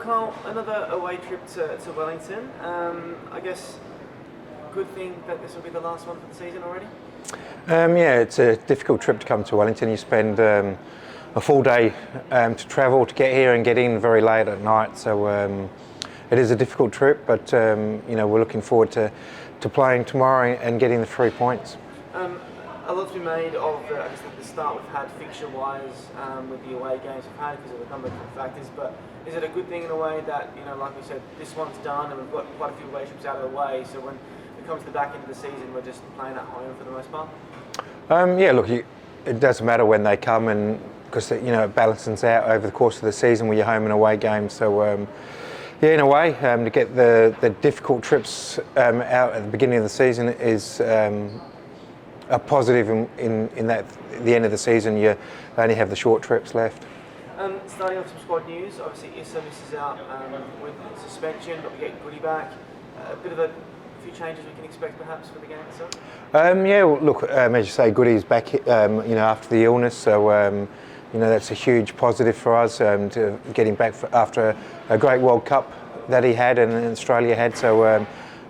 Carl, another away trip to Wellington. I guess good thing that this will be the last one for the season already? Yeah, it's a difficult trip to come to Wellington. You spend a full day to travel to get here and get in very late at night. So it is a difficult trip, but we're looking forward to playing tomorrow and getting the 3 points. A lot's been made of the start we've had fixture-wise with the away games we've had because of a number of different factors. But is it a good thing in a way that, like we said, this one's done and we've got quite a few away trips out of the way? So when it comes to the back end of the season, we're just playing at home for the most part? Yeah, look, it doesn't matter when they come, and because it balances out over the course of the season with your home and away games. So yeah, in a way, to get the difficult trips out at the beginning of the season is a positive in that at the end of the season you only have the short trips left. Starting off some squad news, obviously Isuzu misses out with suspension, but we get Goody back. A bit of a few changes we can expect perhaps for the game itself? Yeah, well, look, as you say, Goody's back after the illness, so that's a huge positive for us to get him back after a great World Cup that he had and Australia had. So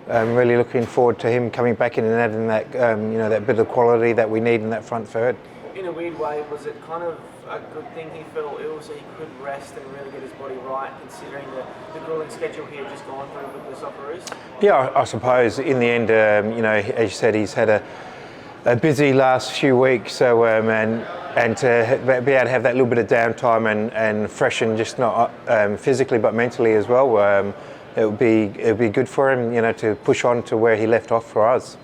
I'm really looking forward to him coming back in and adding that that bit of quality that we need in that front third. In a weird way, was it kind of a good thing he fell ill so he could rest and really get his body right, considering the grueling schedule he had just gone through with the Socceroos? Yeah, I suppose in the end, as you said, he's had a busy last few weeks, so and to be able to have that little bit of downtime and freshen, just not physically but mentally as well. It would be good for him, to push on to where he left off for us.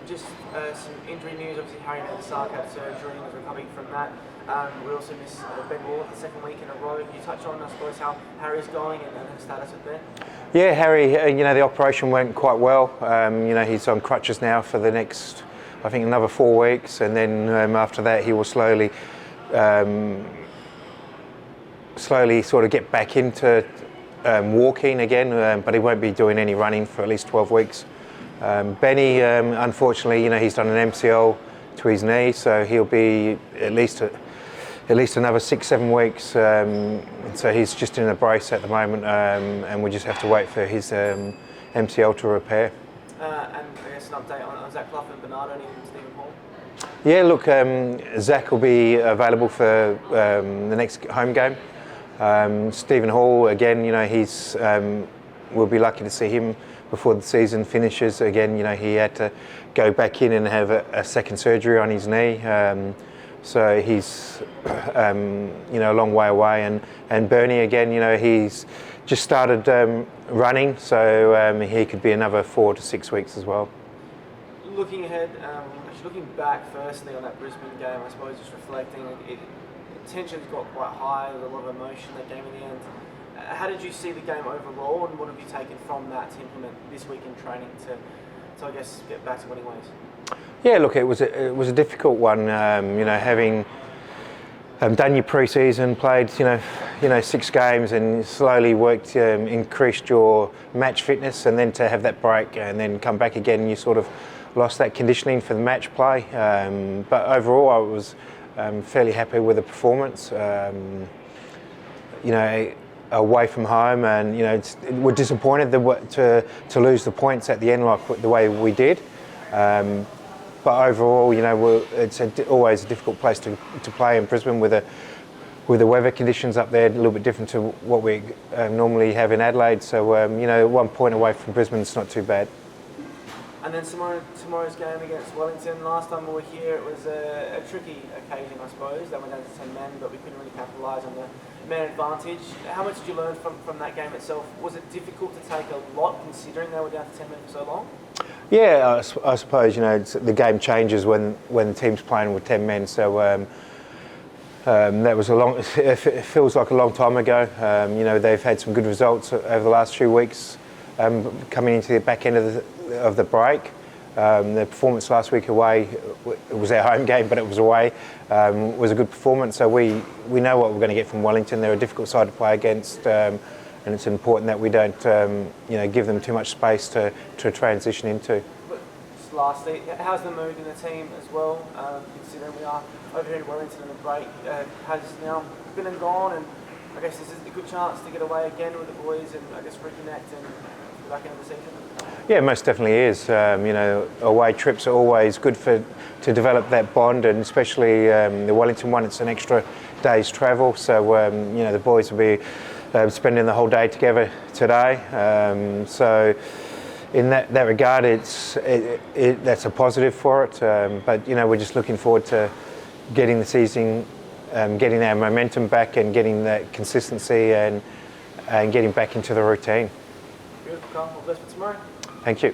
Just some injury news. Obviously, Harry Sark had surgery and was recovering from that. We also missed Ben Wall the second week in a row. Can you touch on, I suppose, how Harry's going and his status with there? Yeah, Harry. The operation went quite well. He's on crutches now for the next, I think, another 4 weeks, and then after that he will slowly sort of get back into walking again, but he won't be doing any running for at least 12 weeks. Benny, unfortunately, he's done an MCL to his knee, so he'll be at least another 6-7 weeks. So he's just in a brace at the moment, and we just have to wait for his MCL to repair. And I guess an update on Zach Clough and Bernardo and Stephen Hall? Yeah, look, Zach will be available for the next home game. Stephen Hall, again, we'll be lucky to see him before the season finishes. Again, he had to go back in and have a second surgery on his knee. So he's, a long way away. And Bernie, again, he's just started running, so he could be another 4 to 6 weeks as well. Looking ahead, looking back firstly on that Brisbane game, I suppose just reflecting, tensions got quite high, there was a lot of emotion that game in the end. How did you see the game overall, and what have you taken from that to implement this week in training to I guess, get back to winning ways? Yeah, look, it was a difficult one. Having done your pre-season, played 6 games, and slowly worked, increased your match fitness, and then to have that break and then come back again, you sort of lost that conditioning for the match play. But overall, I was fairly happy with the performance. Away from home, and we're disappointed to lose the points at the end like the way we did. But overall, it's always a difficult place to play in Brisbane with the weather conditions up there, a little bit different to what we normally have in Adelaide. So 1 point away from Brisbane, it's not too bad. And then tomorrow's game against Wellington. Last time we were here, it was a tricky occasion, I suppose. They went down to 10 men, but we couldn't really capitalise on the man advantage. How much did you learn from that game itself? Was it difficult to take a lot, considering they were down to 10 men for so long? Yeah, I suppose the game changes when the team's playing with 10 men. So that was it feels like a long time ago. They've had some good results over the last few weeks, coming into the back end of the break. The performance last week away, it was our home game, but it was away, was a good performance. So we know what we're going to get from Wellington. They're a difficult side to play against, and it's important that we don't give them too much space to transition into. But just lastly, how's the mood in the team as well, considering we are over here in Wellington and the break has now been and gone, and I guess this is a good chance to get away again with the boys and I guess reconnect and go back into the season. Yeah, most definitely is. You know, away trips are always good to develop that bond, and especially the Wellington one. It's an extra day's travel, so you know the boys will be spending the whole day together today. So in that regard, that's a positive for it. But you know, we're just looking forward to getting the season, getting our momentum back, and getting that consistency, and getting back into the routine. Beautiful, Carl. All the best for tomorrow. Thank you.